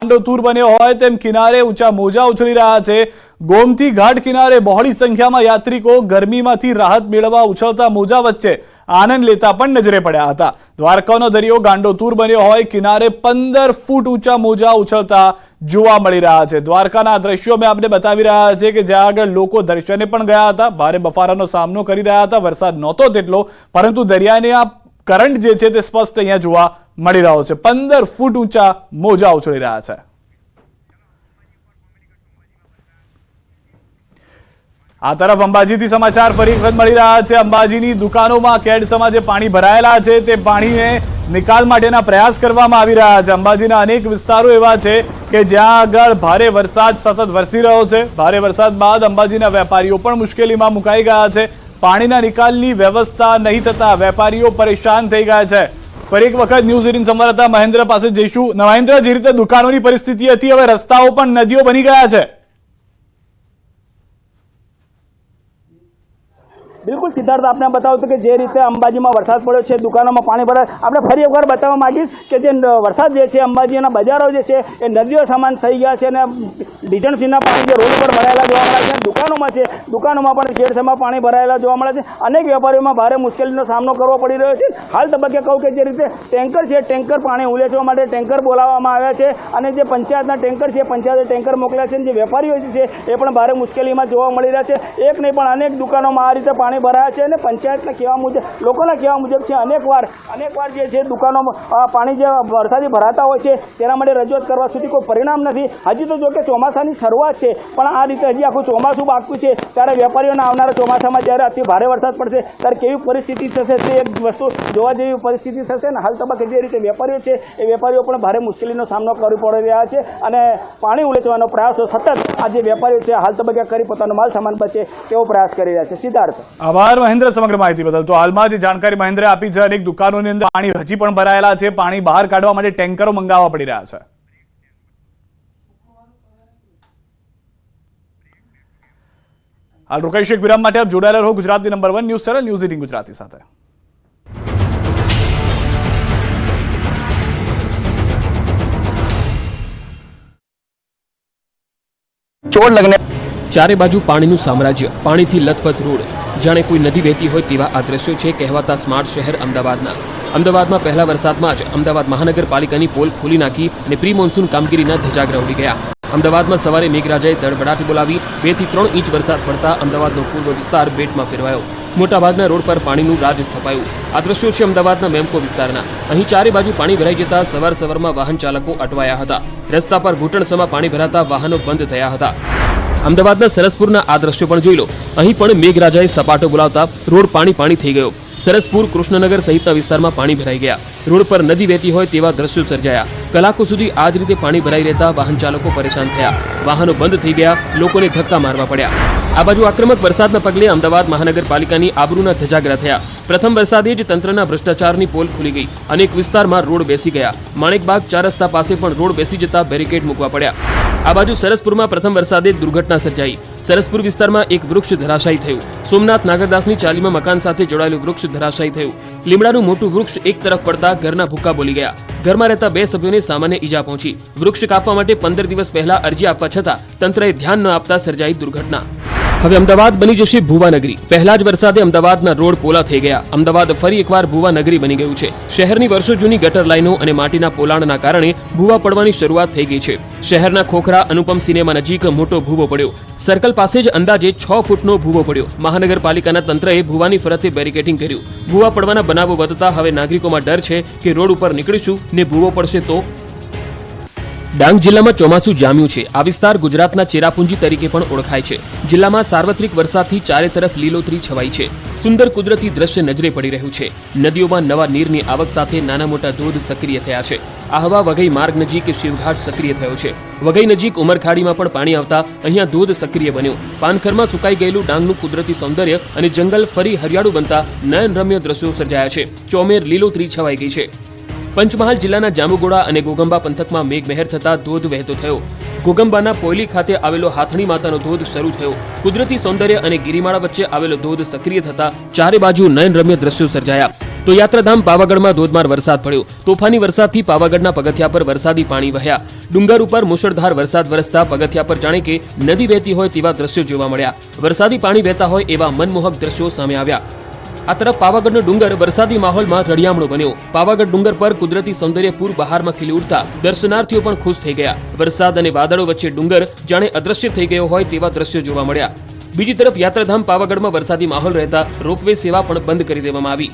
ગાંડોતુર બન્યો હોય તેમ કિનારે ઊંચા મોજા ઉછળી રહ્યા છે। ગોમતી ઘાટ કિનારે બહોળી સંખ્યામાં યાત્રિકો ગરમીમાંથી રાહત મેળવવા ઉછળતા મોજા વચ્ચે આનંદ લેતા પણ નજરે પડ્યા હતા। દ્વારકાનો દરિયો ગાંડોતુર બન્યો હોય કિનારે 15 ફૂટ ઊંચા મોજા ઉછળતા જોવા મળી રહ્યા છે। દ્વારકાના દ્રશ્યો મેં આપને બતાવી રહ્યા છે કે જ્યાં આગળ લોકો દર્શને પણ ગયા હતા, ભારે બફારાનો સામનો કરી રહ્યા હતા। વરસાદ નહોતો તેટલો, પરંતુ દરિયાની આ કરંટ જે છે તે સ્પષ્ટ અહીંયા જોવા મળી રહ્યો છે। 15 ફૂટ ઊંચા મોજા ઉછળી રહ્યા છે। આ તરફ અંબાજીથી સમાચાર ફરી વખત મળી રહ્યા છે। અંબાજીની દુકાનોમાં કેડસમાં જે પાણી ભરાયેલા છે તે પાણીને નિકાલ માટેના પ્રયાસ કરવામાં આવી રહ્યા છે। અંબાજીના અનેક વિસ્તારો એવા છે કે જ્યાં આગળ ભારે વરસાદ સતત વરસી રહ્યો છે। ભારે વરસાદ બાદ અંબાજીના વેપારીઓ પણ મુશ્કેલીમાં મુકાઈ ગયા છે। પાણીના નિકાલની વ્યવસ્થા નહીં થતા વેપારીઓ પરેશાન થઈ ગયા છે। ફરી એક વખત ન્યૂઝ 18 સંવાદદાતા મહેન્દ્ર પાસે જઈશું। મહેન્દ્ર, જે રીતે દુકાનોની પરિસ્થિતિ હતી, હવે રસ્તાઓ પણ નદીઓ બની ગયા છે। बिल्कुल सिद्धार्थ, आपने बताओ तो कि जे रीते अंबाजी में वरसाद पड़ो है, दुकानों में पानी भराय। आपने फरी एक बार बतावा मांगीश कि जे वरसाद जे है अंबाजी बजारों जे है ए नदीओ सामान थई गया है ने डीजल सीना पानी जे रोड पर भरायेला जोवा मळे छे। दुकानों में पण केडसेमां पानी भरायेला जोवा मळे छे। अनेक वेपारीओ में भारे मुश्केलीनो सामनो करवो पड़ी रह्यो छे। हाल तबक्के कहूं कि जे रीते टेंकर है, टेंकर पाणी उलेचवा माटे टेंकर बोलाववामां आव्या छे अने जे पंचायतना टेंकर है, पंचायते टेंकर मोकल्या छे। जे वेपारीओ छे ए पण भारे मुश्केलीमां जोवा मळी रह्या छे। एक नहीं पण अनेक दुकानों में आ रीते पाणी भराया है ने पंचायतना कहेवा मुजब, लोकोना कहेवा मुजब छे अनेक वार जे छे दुकानों पाणी जे वरसादी भराता होय छे तेना माटे रजूआत करवा सुधी कोई परिणाम नहीं। हजी तो जो कि ચોમાસાની શરૂઆત છે, પણ આ રીતે હજી આખું ચોમાસું બાકી છે, ત્યારે વેપારીઓને આવનારા ચોમાસામાં જ્યારે અતિ ભારે વરસાદ પડશે ત્યારે કેવી પરિસ્થિતિ થશે તે એક વસ્તુ જોવા જેવી પરિસ્થિતિ થશે ને હાલ તબક્કે જે રીતે વેપારીઓ છે એ વેપારીઓ પણ ભારે મુશ્કેલીનો સામનો કરી પડી રહ્યા છે અને પાણી ઉલેચવાનો પ્રયાસો સતત આ જે વેપારીઓ છે હાલ તબક્કે કરી પોતાનો માલ સામાન બચે તેવો પ્રયાસ કરી રહ્યા છે। સિદ્ધાર્થ, આભાર મહેન્દ્ર સમગ્ર માહિતી બદલ। તો હાલમાં જે જાણકારી મહેન્દ્રે આપી છે, અનેક દુકાનોની અંદર પાણી હજી પણ ભરાયેલા છે। પાણી બહાર કાઢવા માટે ટેન્કરો મંગાવવા પડી રહ્યા છે। હાલ રોકાઈશું એક વિરામ માટે। આપ જોડાયેલા રહો ગુજરાતની number 1 news channel news 18 Gujarati સાથે। ચોર લગને ચારે બાજુ પાણીનું સામ્રાજ્ય, પાણીથી લથપથ રોડ, જાણે કોઈ નદી વહેતી હોય તેવા આ દ્રશ્યો છે કહેવાતા સ્માર્ટ શહેર અમદાવાદમાં પહેલા વરસાદમાં જ અમદાવાદ મહાનગરપાલિકાની પોલ ખોલી નાખી અને પ્રી મોન્સૂન કામગીરીના ધજાગરા ઉડી ગયા। અમદાવાદમાં સવારે મેઘરાજાએ દળબડાટી બોલાવી 2 થી 3 ઇંચ વરસાદ પડતા અમદાવાદનો પૂર્વ વિસ્તાર બેટમાં ફેરવાયો। મોટાભાગના રોડ પર પાણીનું રાજ સ્થપાયું। આ દ્રશ્યો છે અમદાવાદના મેમકો વિસ્તારના। અહીં ચારે બાજુ પાણી ભરાઈ જતા સવારમાં વાહન ચાલકો અટવાયા હતા। રસ્તા પર ઘૂંટણસમાં પાણી ભરાતા વાહનો બંધ થયા હતા। અમદાવાદના સરસપુરના આ દ્રશ્યો પણ જોઈ લો। અહીં પણ મેઘરાજાએ સપાટો બોલાવતા રોડ પાણી થઈ ગયો। સરસપુર, કૃષ્ણનગર સહિતના વિસ્તારમાં પાણી ભરાઈ ગયા। રોડ પર નદી વહેતી હોય તેવા દ્રશ્યો સર્જાયા। કલાકો સુધી આ જ રીતે પાણી ભરાઈ રહેતા વાહન ચાલકો પરેશાન થયા। વાહનો બંધ થઈ ગયા, લોકોને ધક્કા મારવા પડ્યા। આ બાજુ આક્રમક વરસાદના પગલે અમદાવાદ મહાનગરપાલિકાની આબરૂના ધજાગરા થયા। પ્રથમ વરસાદે જ તંત્રના ભ્રષ્ટાચારની પોલ ખુલી ગઈ। અનેક વિસ્તારમાં રોડ બેસી ગયા। માણેકબાગ 4 રસ્તા પાસે પણ રોડ બેસી જતા બેરિકેડ મૂકવા પડ્યા। આ બાજુ સરસપુરમાં પ્રથમ વરસાદે દુર્ઘટના સર્જાઈ। સરસપુર વિસ્તારમાં એક વૃક્ષ ધરાશાયી થયું। સોમનાથ નાગરદાસની ચાલીમાં મકાન સાથે જોડાયેલું વૃક્ષ ધરાશાયી થયું। લીમડાનું મોટું વૃક્ષ એક તરફ પડતા ઘરના ભૂક્કા બોલી ગયા। ઘરમાં રહેતા 2 સભ્યોને સામાન્ય ઈજા પહોંચી। વૃક્ષ કાપવા માટે 15 દિવસ પહેલા અરજી આપવા છતાં તંત્રએ ધ્યાન ન આપતા સર્જાઈ દુર્ઘટના। હવે અમદાવાદ બની જશે ભૂવાનગરી। પહેલા જ વરસાદે અમદાવાદના રોડ પોલા થઈ ગયા। અમદાવાદ ફરી એકવાર ભૂવાનગરી બની ગયું છે। શહેરની વર્ષો જૂની ગટર લાઈનો અને માટીના પોલાણના કારણે ભૂવા પડવાની શરૂઆત થઈ ગઈ છે। શહેરના ખોખરા અનુપમ સિનેમા નજીક મોટો ભૂવો પડ્યો। સર્કલ પાસે જ અંદાજે 6 ફૂટનો ભૂવો પડ્યો। મહાનગરપાલિકાના તંત્રએ ભૂવાની ફરતે બેરિકેડિંગ કર્યું। ભૂવા પડવાના બનાવો વધતા હવે નાગરિકોમાં ડર છે કે રોડ ઉપર નીકળીશું ને ભૂવો પડશે તો। ડાંગ જિલ્લામાં ચોમાસું જામ્યું છે। આ વિસ્તાર ગુજરાતના ચેરાપુંજી તરીકે પણ ઓળખાય છે। જિલ્લામાં સાર્વત્રિક વરસાદથી ચારે તરફ લીલોતરી છવાઈ છે। સુંદર કુદરતી દ્રશ્ય નજરે પડી રહ્યું છે। નદીઓમાં નવા નીરની આવક સાથે નાના મોટા ધોધ સક્રિય થયા છે। આહવા વઘઈ માર્ગ નજીક શિવઘાટ સક્રિય થયો છે। વઘઈ નજીક ઉમરખાડીમાં પણ પાણી આવતા અહીંયા ધોધ સક્રિય બન્યો। પાનખરમાં સુકાઈ ગયેલું ડાંગનું કુદરતી સૌંદર્ય અને જંગલ ફરી હરિયાળું બનતા નયનરમ્ય દ્રશ્યો સર્જાયા છે। ચોમેર લીલોતરી છવાઈ ગઈ છે। પંચમહાલ જિલ્લાના જાંબુગોડા અને ગોગંબા પંથકમાં મેઘમહેર થતા ધોધ વહેતો થયો। ગોગંબાના પોયલી ખાતે આવેલો હાથણી માતાનો ધોધ શરૂ થયો। કુદરતી સૌંદર્ય અને ગિરિમાળા વચ્ચે આવેલો ધોધ સક્રિય થતા ચારે બાજુ નયનરમ્ય દ્રશ્યો સર્જાયા। તો યાત્રાધામ પાવાગઢમાં ધોધમાર વરસાદ પડ્યો. તોફાની વરસાદથી પાવાગઢના પગથિયા પર વરસાદી પાણી વહ્યા. ડુંગર ઉપર મુશળધાર વરસાદ વરસતા પગથિયા પર જાણે કે નદી વહેતી હોય તેવા દ્રશ્યો જોવા મળ્યા. વરસાદી પાણી વહેતા હોય એવા મનમોહક દ્રશ્યો સામે આવ્યા. આ તરફ પાવાગઢનો ડુંગર વરસાદી માહોલમાં રળિયામણો બન્યો. પાવાગઢ ડુંગર પર કુદરતી સૌંદર્ય પૂર બહારમાં ખીલી ઉઠતા દર્શનાર્થીઓ પણ ખુશ થઈ ગયા. વરસાદ અને વાદળો વચ્ચે ડુંગર જાણે અદ્રશ્ય થઈ ગયો હોય તેવા દ્રશ્યો જોવા મળ્યા. બીજી તરફ યાત્રાધામ પાવાગઢમાં વરસાદી માહોલ રહેતા રોપવે સેવા પણ બંધ કરી દેવામાં આવી.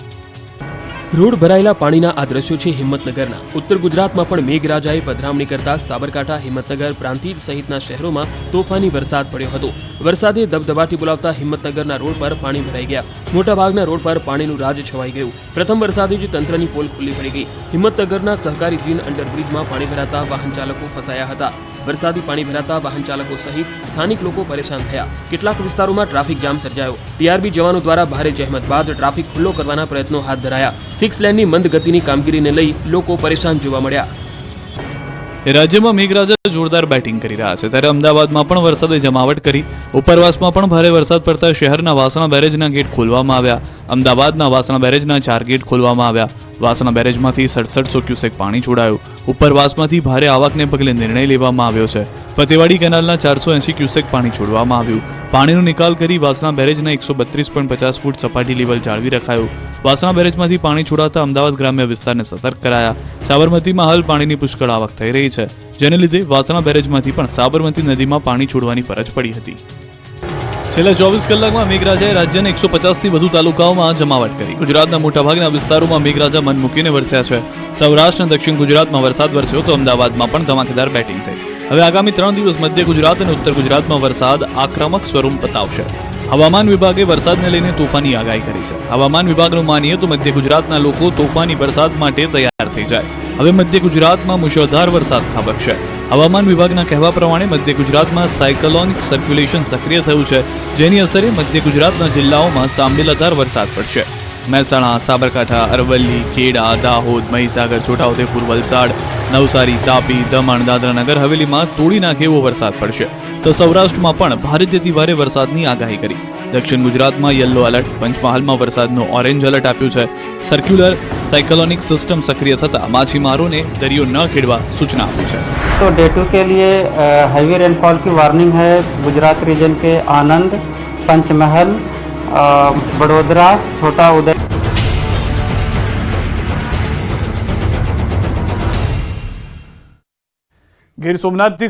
રોડ ભરાયેલા પાણીના આ દ્રશ્યો છે હિંમતનગરના. ઉત્તર ગુજરાતમાં પણ મેઘરાજાએ પધરામણી કરતા સાબરકાંઠા, હિંમતનગર, પ્રાંતિજ સહિતના શહેરોમાં તોફાની વરસાદ પડ્યો હતો. વરસાદે દબદબાથી બોલાવતા હિંમતનગરના રોડ પર પાણી ભરાઈ ગયા. મોટાભાગના રોડ પર પાણીનું રાજ છવાઈ ગયું. પ્રથમ વરસાદે જ તંત્રની પોલ ખુલ્લી પડી ગઈ. હિંમતનગરના સહકારી જીન અંડરબ્રિજમાં પાણી ભરાતા વાહન ચાલકો ફસાયા હતા. વરસાદી પાણી ભરાતા વાહન ચાલકો સહિત સ્થાનિક લોકો પરેશાન થયા. કેટલાક વિસ્તારોમાં ટ્રાફિક જામ સર્જાયો. ટીઆરબી જવાનો દ્વારા ભારે જહેમત બાદ ટ્રાફિક ખુલ્લો કરવાના પ્રયત્નો હાથ ધરાયા. 6 લેનની મંદ ગતિની કામગીરીને લઈ લોકો પરેશાન જોવા મળ્યા. રાજ્યમાં મેઘરાજા જોરદાર બેટિંગ કરી રહ્યા છે, ત્યારે અમદાવાદમાં પણ વરસાદે જમાવટ કરી. ઉપરવાસમાં પણ ભારે વરસાદ પડતા શહેરના વાસણા બેરેજના ગેટ ખોલવામાં આવ્યા. અમદાવાદના વાસણા બેરેજના 4 ગેટ ખોલવામાં આવ્યા. વાસણા બેરેજમાંથી 6700 ક્યુસેક પાણી છોડાયું. ઉપરવાસમાંથી ભારે આવકને પગલે નિર્ણય લેવામાં આવ્યો છે. ફતેવાડી કેનાલના 480 ક્યુસેક પાણી છોડવામાં આવ્યું. પાણીનો નિકાલ કરી વાસણા બેરેજના 132.50 ફૂટ સપાટી લેવલ જાળવી રખાયું. વાસણા બેરેજમાંથી પાણી છોડાતા અમદાવાદ ગ્રામ્ય વિસ્તારને સતર્ક કરાયા. સાબરમતીમાં હાલ પાણીની પુષ્કળ આવક થઈ રહી છે, જેને લીધે વાસણા બેરેજમાંથી પણ સાબરમતી નદીમાં પાણી છોડવાની ફરજ પડી હતી. છેલ્લા 24 કલાકમાં મેઘરાજાએ રાજ્યના 150થી વધુ તાલુકાઓમાં જમાવટ કરી. ગુજરાતના મોટાભાગના વિસ્તારોમાં મેઘરાજા મન મૂકીને વરસ્યા છે. સૌરાષ્ટ્ર અને દક્ષિણ ગુજરાતમાં વરસાદ વરસ્યો તો અમદાવાદમાં પણ ધમાકેદાર બેટિંગ થઈ. હવે આગામી 3 દિવસ મધ્ય ગુજરાત અને ઉત્તર ગુજરાતમાં વરસાદ આક્રમક સ્વરૂપ બતાવશે. હવામાન વિભાગે વરસાદને લઈને તોફાની આગાહી કરી છે. હવામાન વિભાગનું માનીએ તો મધ્ય ગુજરાતના લોકો તોફાની વરસાદ માટે તૈયાર થઈ જાય. હવે મધ્ય ગુજરાતમાં મુશળધાર વરસાદ ખાબકશે. હવામાન વિભાગના કહેવા પ્રમાણે મધ્ય ગુજરાતમાં સાયક્લોનિક સર્ક્યુલેશન સક્રિય થયું છે, જેની અસરે મધ્ય ગુજરાતના જિલ્લાઓમાં સાંબેલાધાર વરસાદ પડશે. મહેસાણા, સાબરકાંઠા, અરવલ્લી, ખેડા, દાહોદ, મહીસાગર, છોટાઉદેપુર, વલસાડ, નવસારી, તાપી, દમણ, દાદરા નગર હવેલીમાં તોડી નાખે એવો વરસાદ પડશે. તો સૌરાષ્ટ્રમાં પણ ભારેથી ભારે વરસાદની આગાહી કરી. દક્ષિણ ગુજરાતમાં યલો એલર્ટ, પંચમહાલમાં વરસાદનું ઓરેન્જ એલર્ટ આપ્યું છે. સર્ક્યુલર સાइक्लोनिक सिस्टम सक्रिय થતા માછીમારોને દરિયો ન ખેડવા સૂચના આપી છે. तो डे 2 के लिए हैवी रेनफॉल की वार्निंग है गुजरात रीजन के आनंद, पंचमहल, बड़ोदरा, छोटा उदय. ગીર સોમનાથથી